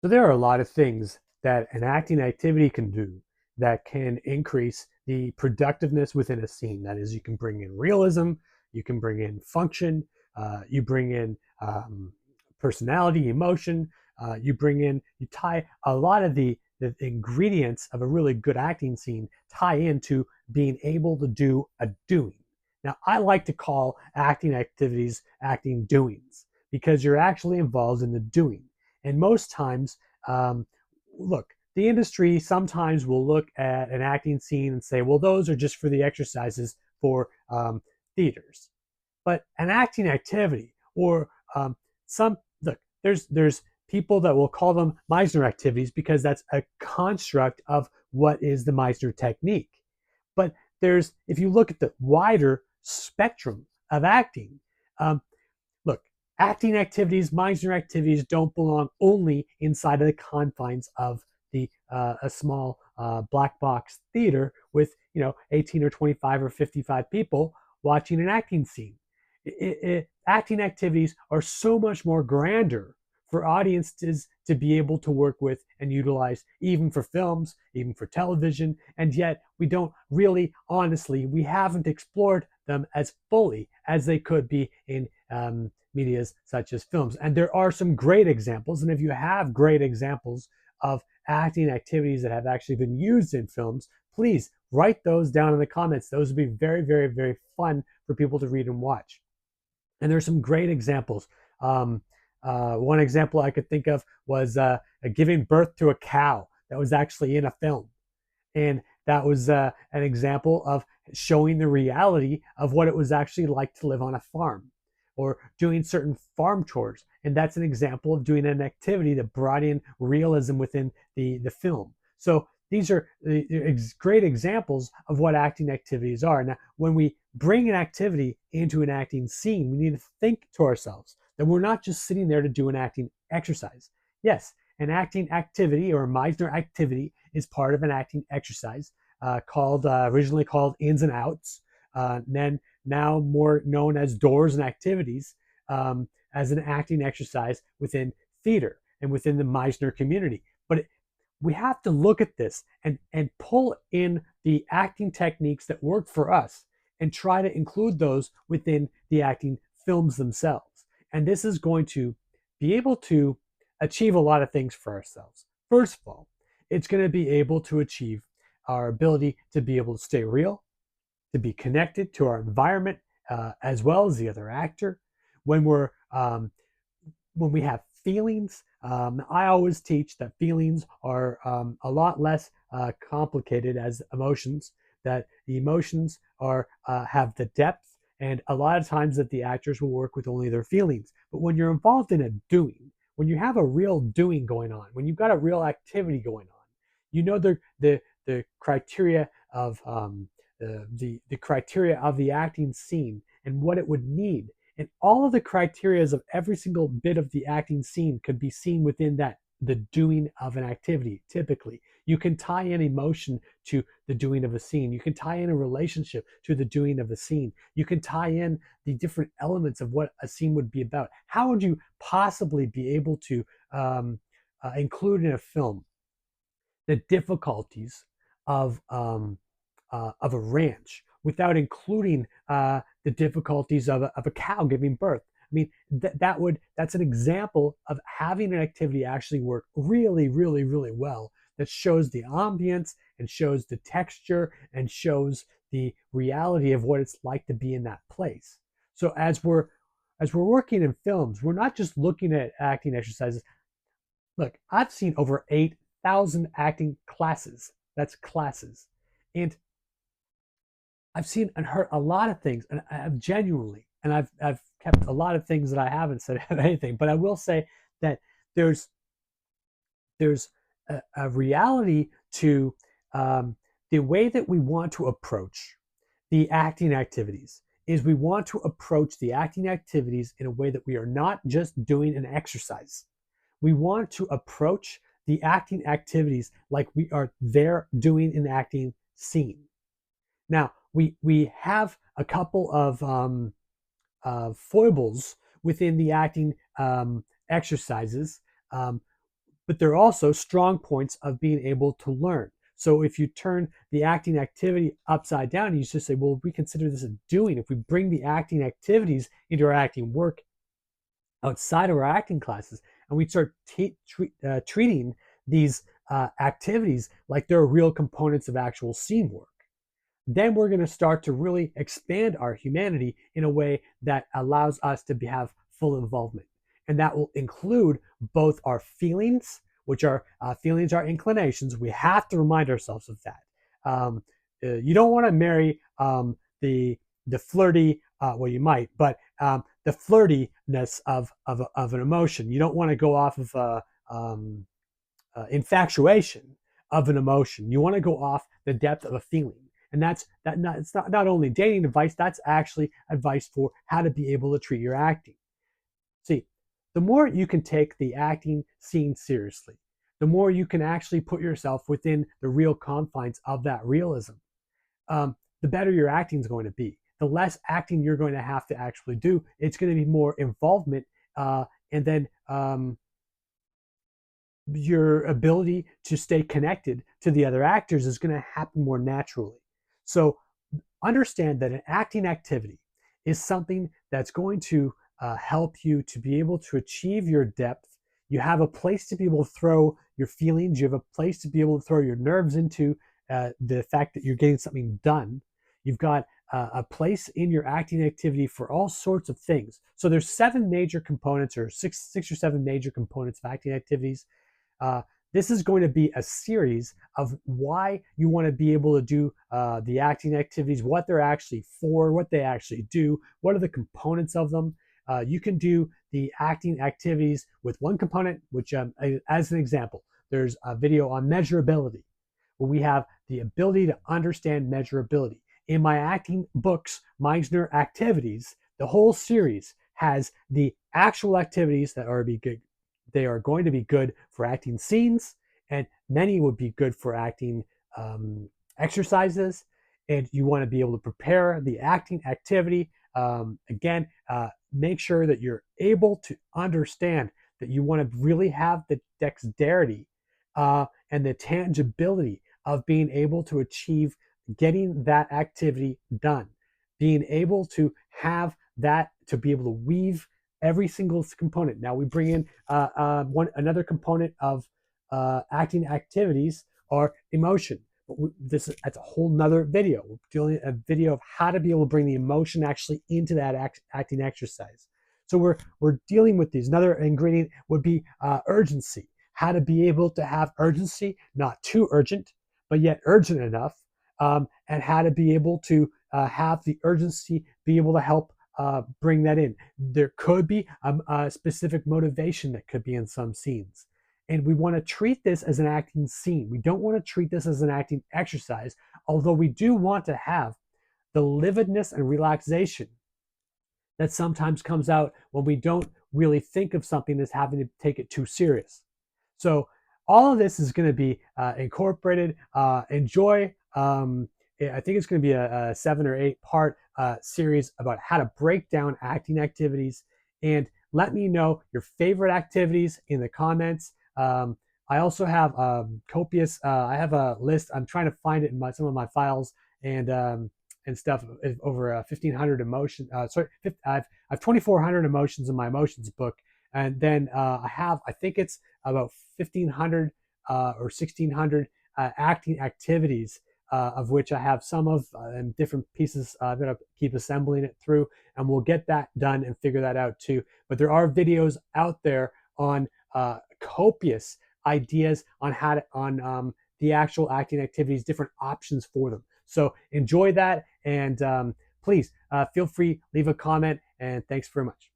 So there are a lot of things that an acting activity can do that can increase the productiveness within a scene. That is, you can bring in realism, you can bring in function, you bring in personality, emotion, you tie a lot of the ingredients of a really good acting scene tie into being able to do a doing. Now, I like to call acting activities acting doings because you're actually involved in the doing. And most times, um, look, the industry sometimes will look at an acting scene and say, well, those are just for the exercises for theaters. But an acting activity or some, look, there's people that will call them Meisner activities because that's a construct of what is the Meisner technique. But if you look at the wider spectrum of acting, um, look, acting activities, Meisner activities don't belong only inside of the confines of a small black box theater with 18 or 25 or 55 people watching an acting scene. Acting activities are so much more grander for audiences to be able to work with and utilize, even for films, even for television, and yet we don't really, honestly, we haven't explored them as fully as they could be in medias such as films. And there are some great examples, and if you have great examples of acting activities that have actually been used in films, please write those down in the comments. Those would be very, very, very fun for people to read and watch. And there's some great examples. One example I could think of was giving birth to a cow that was actually in a film. And that was an example of showing the reality of what it was actually like to live on a farm or doing certain farm chores. And that's an example of doing an activity that brought in realism within the film. So these are great examples of what acting activities are. Now, when we bring an activity into an acting scene, we need to think to ourselves that we're not just sitting there to do an acting exercise. Yes, an acting activity or a Meisner activity is part of an acting exercise called originally called ins and outs, then now more known as doors and activities, as an acting exercise within theater and within the Meisner community. But we have to look at this and pull in the acting techniques that work for us and try to include those within the acting films themselves. And this is going to be able to achieve a lot of things for ourselves. First of all, it's going to be able to achieve our ability to be able to stay real, to be connected to our environment as well as the other actor. When when we have feelings, I always teach that feelings are a lot less complicated as emotions. That the emotions are have the depth, and a lot of times that the actors will work with only their feelings. But when you're involved in a doing, when you have a real doing going on, when you've got a real activity going on, you know the criteria of the criteria of the acting scene and what it would need. And all of the criterias of every single bit of the acting scene could be seen within the doing of an activity. Typically, you can tie in emotion to the doing of a scene. You can tie in a relationship to the doing of a scene. You can tie in the different elements of what a scene would be about. How would you possibly be able to include in a film the difficulties of a ranch without including the difficulties of a cow giving birth? I mean, that's an example of having an activity actually work really, really, really well that shows the ambience and shows the texture and shows the reality of what it's like to be in that place. So as we're working in films, we're not just looking at acting exercises. Look, I've seen over 8,000 acting classes. That's classes. And I've seen and heard a lot of things, and I've genuinely, and I've kept a lot of things that I haven't said anything, but I will say that there's there's a reality to the way that we want to approach the acting activities is we want to approach the acting activities in a way that we are not just doing an exercise. We want to approach the acting activities like we are there doing an acting scene. Now, we have a couple of foibles within the acting exercises. Um, but they're also strong points of being able to learn. So if you turn the acting activity upside down, you just say, well, we consider this a doing. If we bring the acting activities into our acting work outside of our acting classes, and we start treating these activities like they're real components of actual scene work, then we're going to start to really expand our humanity in a way that allows us to have full involvement. And that will include both our feelings, which are feelings are inclinations. We have to remind ourselves of that. You don't want to marry the flirty, well, you might, but the flirtiness of an emotion. You don't want to go off of infatuation of an emotion. You want to go off the depth of a feeling. And it's not only dating advice, that's actually advice for how to be able to treat your acting. See, the more you can take the acting scene seriously, the more you can actually put yourself within the real confines of that realism, the better your acting is going to be. The less acting you're going to have to actually do, it's going to be more involvement, and then your ability to stay connected to the other actors is going to happen more naturally. So understand that an acting activity is something that's going to help you to be able to achieve your depth. You have a place to be able to throw your feelings. You have a place to be able to throw your nerves into the fact that you're getting something done. You've got a place in your acting activity for all sorts of things. So there's 7 major components, or six or seven major components of acting activities. Uh, this is going to be a series of why you want to be able to do the acting activities, what they're actually for, what they actually do, what are the components of them. You can do the acting activities with one component, which, as an example, there's a video on measurability, where we have the ability to understand measurability. In my acting books, Meisner Activities, the whole series has the actual activities that are be good. They are going to be good for acting scenes, and many would be good for acting exercises. And you want to be able to prepare the acting activity. Again, make sure that you're able to understand that you want to really have the dexterity and the tangibility of being able to achieve getting that activity done, being able to have that, to be able to weave every single component. Now we bring in another component of acting activities are emotion. But that's a whole nother video. We're doing a video of how to be able to bring the emotion actually into that acting exercise. So we're dealing with these. Another ingredient would be urgency. How to be able to have urgency, not too urgent, but yet urgent enough, and how to be able to have the urgency be able to help bring that in. There could be a specific motivation that could be in some scenes. And we want to treat this as an acting scene. We don't want to treat this as an acting exercise, although we do want to have the lividness and relaxation that sometimes comes out when we don't really think of something as having to take it too serious. So all of this is going to be incorporated. Enjoy. I think it's going to be a 7 or 8 part series about how to break down acting activities. And let me know your favorite activities in the comments. I also have copious. I have a list. I'm trying to find it in some of my files and stuff, over 1,500 emotion. I've 2,400 emotions in my emotions book, and then I think it's about 1,500 or 1,600 acting activities, of which I have some of in different pieces. I'm going to keep assembling it through, and we'll get that done and figure that out too. But there are videos out there on copious ideas on how to, on the actual acting activities, different options for them. So enjoy that, and please feel free, leave a comment, and thanks very much.